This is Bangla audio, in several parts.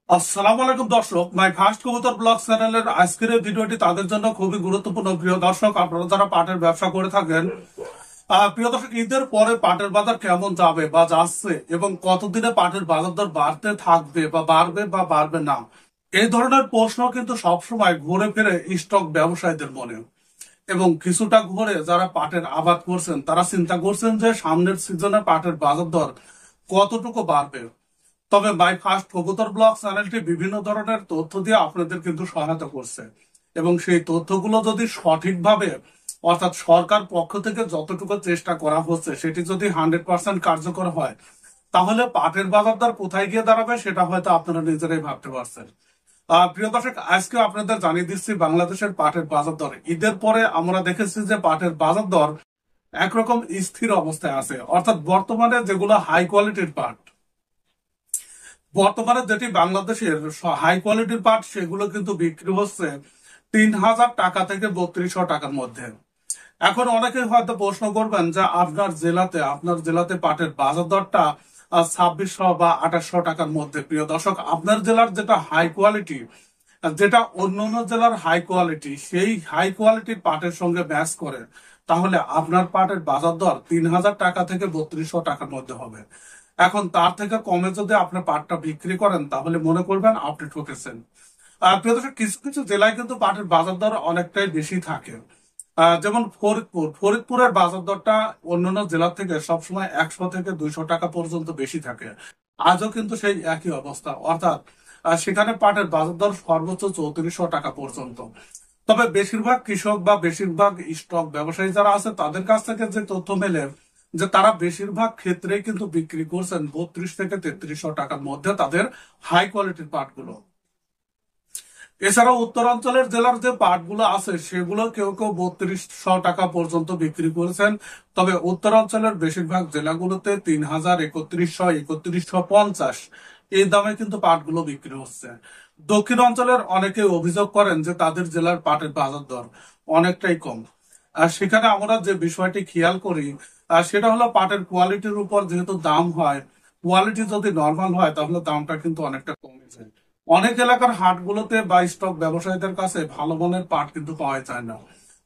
আসসালামু আলাইকুম দর্শক, মাই ফার্স্ট কবুতর ব্লগ চ্যানেলের আজকের এই ভিডিওটি তাদের জন্য খুবই গুরুত্বপূর্ণ। প্রিয় দর্শক, আপনারা যারা পাটের ব্যবসা করে থাকেন, প্রিয় দর্শক, ঈদের পরে পাটের বাজার কেমন যাবে বা যাচ্ছে এবং কতদিনে পাটের বাজার দর বাড়তে থাকবে বা বাড়বে বা বাড়বে না, এই ধরনের প্রশ্ন কিন্তু সবসময় ঘুরে ফিরে স্টক ব্যবসায়ীদের মনে। এবং কিছুটা ঘুরে যারা পাটের আবাদ করছেন তারা চিন্তা করছেন যে সামনের সিজনে পাটের বাজার দর কতটুকু বাড়বে। তবে মাই ফার্স্ট কবুতর ব্লগ চ্যানেলটি বিভিন্ন ধরনের তথ্য দিয়ে আপনাদের কিন্তু সহায়তা করছে, এবং সেই তথ্যগুলো যদি সঠিকভাবে, অর্থাৎ সরকার পক্ষ থেকে যতটুকু চেষ্টা করা হচ্ছে সেটি যদি 100% কার্যকর হয়, তাহলে পাটের বাজার দর কোথায় গিয়ে দাঁড়াবে সেটা হয়তো আপনারা নিজেরাই ভাবতে পারছেন। প্রিয় দর্শক, আজকে আপনাদের জানিয়ে দিচ্ছি বাংলাদেশের পাটের বাজার দর। ঈদের পরে আমরা দেখেছি যে পাটের বাজার দর একরকম স্থির অবস্থায় আছে, অর্থাৎ বর্তমানে যেগুলো হাই কোয়ালিটির পাট, বর্তমানে যেটি বাংলাদেশের হাই কোয়ালিটির পাট, সেগুলো কিন্তু বিক্রি হচ্ছে 3,000 টাকা থেকে 3200 টাকার মধ্যে। এখন অনেকে হয়তো প্রশ্ন করবেন যে আপনার জেলাতে পাটের বাজার দরটা 2600 বা 2800 টাকার মধ্যে। প্রিয় দর্শক, আপনার জেলার যেটা হাই কোয়ালিটি, যেটা অন্যান্য জেলার হাই কোয়ালিটি, সেই হাই কোয়ালিটির পাটের সঙ্গে ম্যাচ করে, তাহলে আপনার পাটের বাজার দর 3,000 টাকা থেকে 3200 টাকার মধ্যে হবে। এখন তার থেকে কমে যদি আপনি পাটটা বিক্রি করেন তাহলে মনে করবেন আপনি ঠকেছেন। প্রিয় দর্শক, কিছু কিছু জেলায় কিন্তু পাটের বাজার দর অনেকটাই বেশি থাকে। যেমন ফরিদপুরের বাজার দরটা অন্যান্য জেলা থেকে সবসময় 100 থেকে 200 টাকা পর্যন্ত বেশি থাকে। আজও কিন্তু সেই একই অবস্থা, অর্থাৎ সেখানে পাটের বাজার দর সর্বোচ্চ 3400 টাকা পর্যন্ত। তবে বেশিরভাগ কৃষক বা বেশিরভাগ স্টক ব্যবসায়ী যারা আছে তাদের কাছ থেকে যে তথ্য মেলে, যে তারা বেশিরভাগ ক্ষেত্রেই কিন্তু বিক্রি করছেন 32 থেকে 3300 টাকার মধ্যে তাদের হাই কোয়ালিটির পাটগুলো। এছাড়াও উত্তরাঞ্চলের জেলার যে পাটগুলো আছে সেগুলো কেউ কেউ 3200 টাকা পর্যন্ত বিক্রি করেছেন। তবে উত্তরাঞ্চলের বেশিরভাগ জেলাগুলোতে 3,000, 3100, 3150 এই দামে কিন্তু পাটগুলো বিক্রি হচ্ছে। দক্ষিণ অঞ্চলের অনেকে অভিযোগ করেন যে তাদের জেলার পাটের বাজার দর অনেকটাই কম। আর সেখানে আমরা যে বিষয়টি খেয়াল করি, সেটা হলো পাটের কোয়ালিটির উপর যেহেতু দাম হয়, কোয়ালিটি যদি নর্মাল হয় তাহলে দামটা কিন্তু অনেকটা কমে যায়। অনেক এলাকার হাটগুলোতে বা স্টক ব্যবসায়ীদের কাছে ভালো মানের পাট কিন্তু পাওয়া যায় না।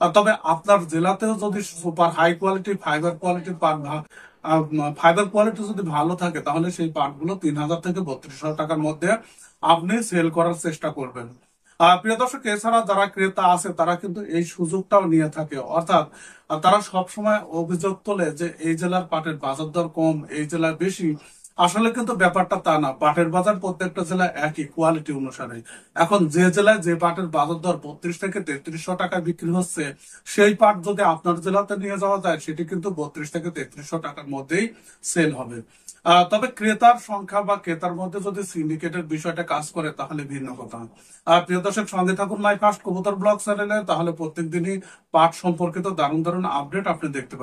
তবে আপনার জেলাতেও যদি সুপার হাই কোয়ালিটি ফাইবার কোয়ালিটির পাট, ফাইবার কোয়ালিটি যদি ভালো থাকে, তাহলে সেই পাটগুলো 3,000 থেকে 3200 টাকার মধ্যে আপনি সেল করার চেষ্টা করবেন। প্রিয় দর্শক, এছাড়া যারা ক্রেতা আছে তারা কিন্তু এই সুযোগটাও নিয়ে থাকে, অর্থাৎ তারা সবসময় অভিযোগ তোলে যে এই জেলার পাটের বাজার দর কম, এই জেলার বেশি। আসলে কিন্তু ব্যাপারটা তা না, পাটের বাজার প্রত্যেকটা জেলায় একই কোয়ালিটি অনুসারে। এখন যে জেলায় যে পাটের বাজার দর 32 থেকে 3300 টাকা বিক্রি হচ্ছে, সেই পাট যদি আপনার জেলাতে নিয়ে যাওয়া যায় সেটি কিন্তু 32 থেকে 3300 টাকার মধ্যেই সেল হবে। তবে ক্রেতার সংখ্যা বা ক্রেতার মধ্যে যদি সিন্ডিকেটের বিষয়টা কাজ করে তাহলে ভিন্ন কথা। প্রিয় দর্শক, সঙ্গে থাকুন মাই ফার্স্ট কবুতর ব্লগ চ্যানেলে, তাহলে প্রত্যেক দিনই পাট সম্পর্কিত দারুণ দারুণ আপডেট আপনি দেখতে পাবেন।